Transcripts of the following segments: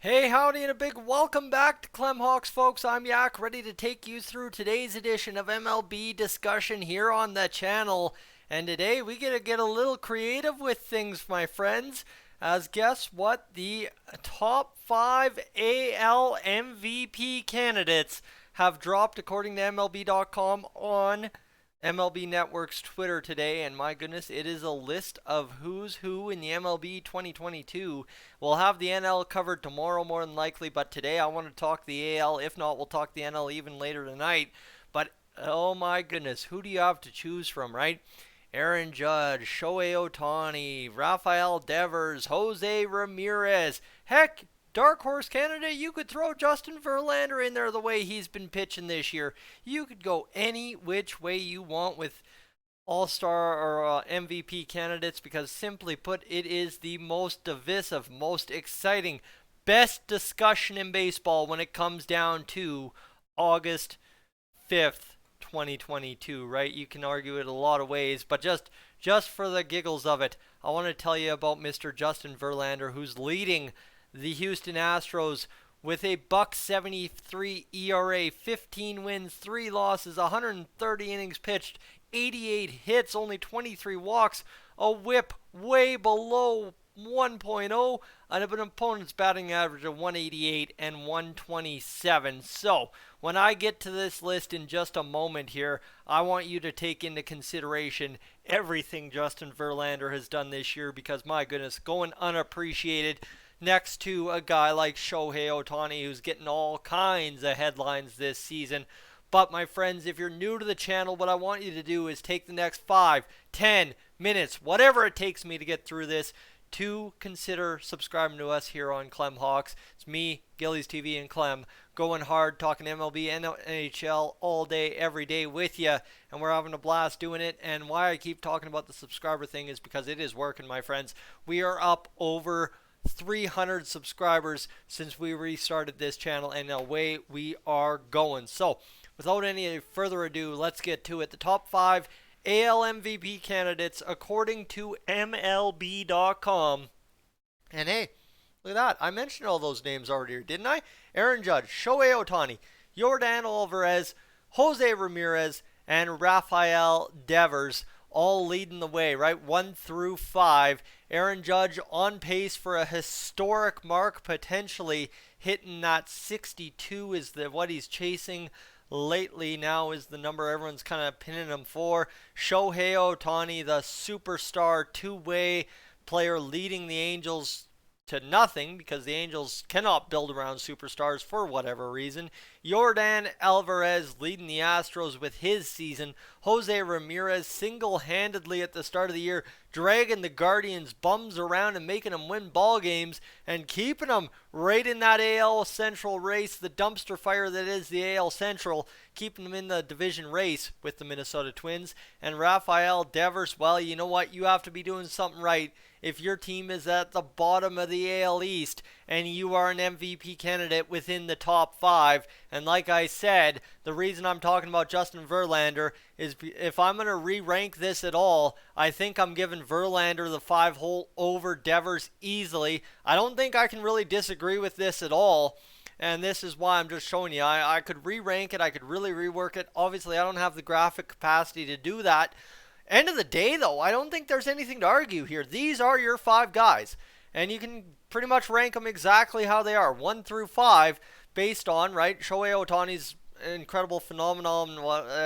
Hey, howdy, and a big welcome back to Clem Hawks, folks. I'm Yak, ready to take you through today's edition of MLB discussion here on the channel. And today we get to get a little creative with things, my friends. As guess what? The top 5 AL MVP candidates have dropped according to MLB.com on MLB Network's Twitter today, and my goodness, it is a list of who's who in the MLB 2022. We'll have the NL covered tomorrow more than likely, but today I want to talk the AL. If not, we'll talk the NL even later tonight. But oh my goodness, who do you have to choose from, right? Aaron Judge, Shohei Ohtani, Raphael Devers, Jose Ramirez. Heck, dark horse candidate, you could throw Justin Verlander in there the way he's been pitching this year. You could go any which way you want with all-star or MVP candidates because simply put, it is the most divisive, most exciting, best discussion in baseball when it comes down to August 5th, 2022, right? You can argue it a lot of ways, but just for the giggles of it, I want to tell you about Mr. Justin Verlander, who's leading the Houston Astros with a .73 ERA, 15 wins, 3 losses, 130 innings pitched, 88 hits, only 23 walks, a whip way below 1.0, and an opponent's batting average of 188 and 127. So, when I get to this list in just a moment here, I want you to take into consideration everything Justin Verlander has done this year because, my goodness, going unappreciated next to a guy like Shohei Ohtani, who's getting all kinds of headlines this season. But my friends, if you're new to the channel, what I want you to do is take the next 5, 10 minutes, whatever it takes me to get through this, to consider subscribing to us here on Clem Hawks. It's me, Gillies TV, and Clem, going hard, talking MLB and NHL all day, every day with you, and we're having a blast doing it. And why I keep talking about the subscriber thing is because it is working, my friends. We are up over 300 subscribers since we restarted this channel, and away we are going. So, without any further ado, let's get to it. The top 5 AL MVP candidates according to MLB.com. And hey, look at that. I mentioned all those names already, didn't I? Aaron Judge, Shohei Ohtani, Yordan Alvarez, Jose Ramirez, and Raphael Devers, all leading the way, right? 1 through 5. Aaron Judge on pace for a historic mark, potentially hitting that 62 is what he's chasing lately. Now is the number everyone's kind of pinning him for. Shohei Ohtani, the superstar two-way player, leading the Angels to nothing because the Angels cannot build around superstars for whatever reason. Yordan Alvarez leading the Astros with his season. Jose Ramirez single-handedly at the start of the year dragging the Guardians' bums around and making them win ball games and keeping them right in that AL Central race, the dumpster fire that is the AL Central, keeping them in the division race with the Minnesota Twins. And Raphael Devers, well, you know what? You have to be doing something right if your team is at the bottom of the AL East and you are an MVP candidate within the top 5. And like I said, the reason I'm talking about Justin Verlander is if I'm going to re-rank this at all, I think I'm giving Verlander the 5 hole over Devers easily. I don't think I can really disagree with this at all. And this is why I'm just showing you. I could re-rank it. I could really rework it. Obviously, I don't have the graphic capacity to do that. End of the day, though, I don't think there's anything to argue here. These are your 5 guys. And you can pretty much rank them exactly how they are, 1 through 5, based on, right, Shohei Ohtani's incredible phenomenon.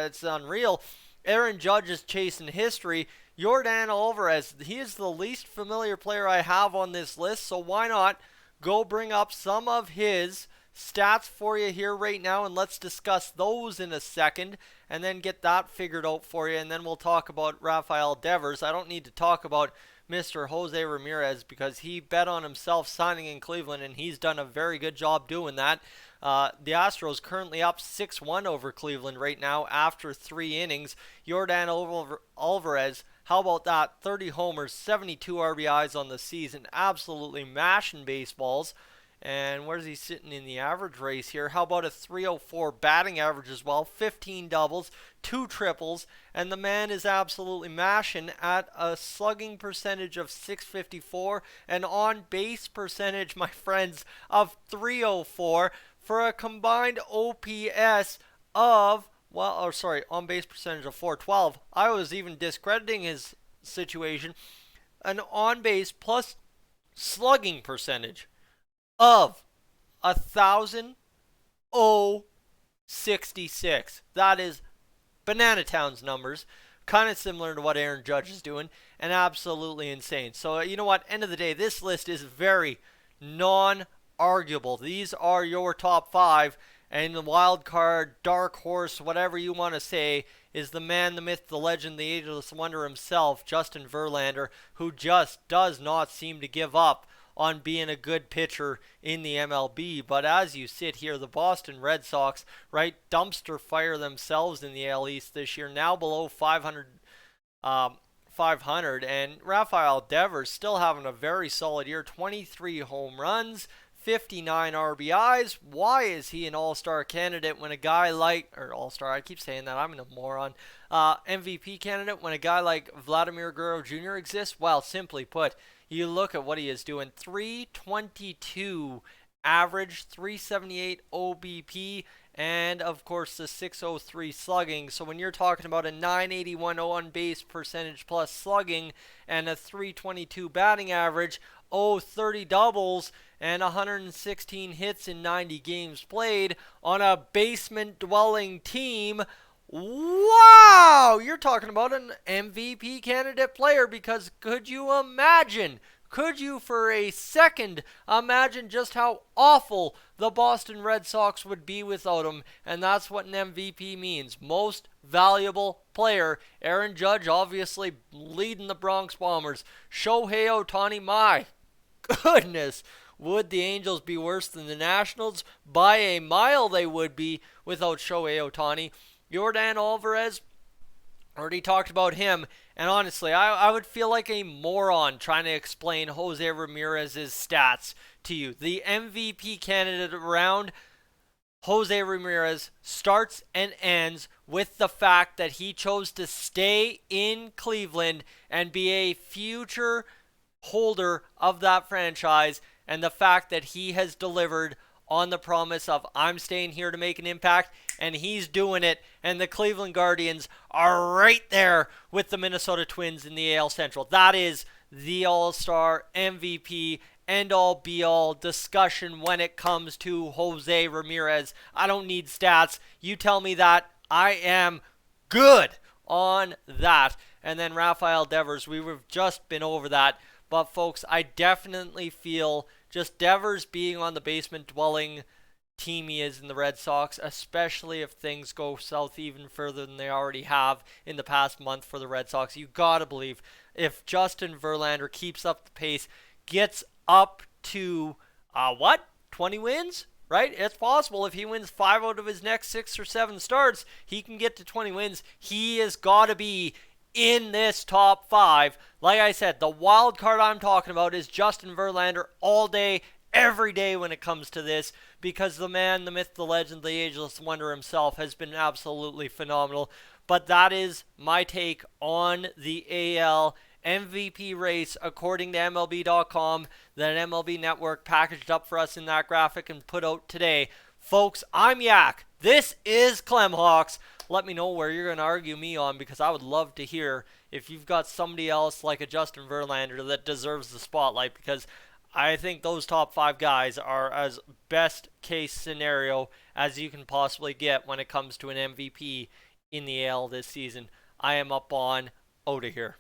It's unreal. Aaron Judge is chasing history. Yordan Alvarez, he is the least familiar player I have on this list, so why not go bring up some of his stats for you here right now, and let's discuss those in a second, and then get that figured out for you, and then we'll talk about Raphael Devers. I don't need to talk about Mr. Jose Ramirez because he bet on himself signing in Cleveland, and he's done a very good job doing that. The Astros currently up 6-1 over Cleveland right now after 3 innings. Yordan Alvarez, how about that? 30 homers, 72 RBIs on the season, absolutely mashing baseballs. And where's he sitting in the average race here? How about a 304 batting average as well? 15 doubles, 2 triples, and the man is absolutely mashing at a slugging percentage of 654, and on base percentage, my friends, of 304 for a combined OPS of, on base percentage of 412. I was even discrediting his situation. An on base plus slugging percentage of 1,066. That is Banana Town's numbers. Kind of similar to what Aaron Judge is doing, and absolutely insane. So, you know what? End of the day, this list is very non-arguable. These are your top 5, and the wild card, dark horse, whatever you want to say, is the man, the myth, the legend, the ageless wonder himself, Justin Verlander, who just does not seem to give up on being a good pitcher in the MLB. But as you sit here, the Boston Red Sox, right, dumpster fire themselves in the AL East this year, now below 500, and Raphael Devers still having a very solid year, 23 home runs, 59 RBIs. Why is he an all-star candidate when a guy like, or all-star, I keep saying that, I'm a moron, MVP candidate when a guy like Vladimir Guerrero Jr. exists? Well, simply put, you look at what he is doing. 322 average, 378 OBP, and of course the 603 slugging. So when you're talking about a 981 on base percentage plus slugging and a 322 batting average, 30 doubles and 116 hits in 90 games played on a basement dwelling team, wow, you're talking about an MVP candidate player, because could you imagine, could you for a second imagine just how awful the Boston Red Sox would be without him? And that's what an MVP means. Most valuable player. Aaron Judge obviously leading the Bronx Bombers. Shohei Ohtani, my goodness, would the Angels be worse than the Nationals? By a mile they would be without Shohei Ohtani. Yordan Alvarez, already talked about him, and honestly, I would feel like a moron trying to explain Jose Ramirez's stats to you. The MVP candidate round, Jose Ramirez, starts and ends with the fact that he chose to stay in Cleveland and be a future holder of that franchise, and the fact that he has delivered on the promise of, I'm staying here to make an impact, and he's doing it, and the Cleveland Guardians are right there with the Minnesota Twins in the AL Central. That is the All-Star MVP end-all be-all discussion when it comes to Jose Ramirez. I don't need stats. You tell me that. I am good on that. And then Raphael Devers, we've just been over that. But folks, I definitely feel just Devers being on the basement dwelling team he is in the Red Sox, especially if things go south even further than they already have in the past month for the Red Sox. You gotta believe if Justin Verlander keeps up the pace, gets up to 20 wins, right? It's possible if he wins 5 out of his next 6 or 7 starts, he can get to 20 wins. He has got to be in this top 5. Like I said, the wild card I'm talking about is Justin Verlander all day, every day when it comes to this, because the man, the myth, the legend, the ageless wonder himself has been absolutely phenomenal. But that is my take on the AL MVP race according to MLB.com, that MLB Network packaged up for us in that graphic and put out today. Folks, I'm Yak. This is Clemhawks. Let me know where you're going to argue me on, because I would love to hear if you've got somebody else like a Justin Verlander that deserves the spotlight, because I think those top 5 guys are as best case scenario as you can possibly get when it comes to an MVP in the AL this season. I am up on out of here.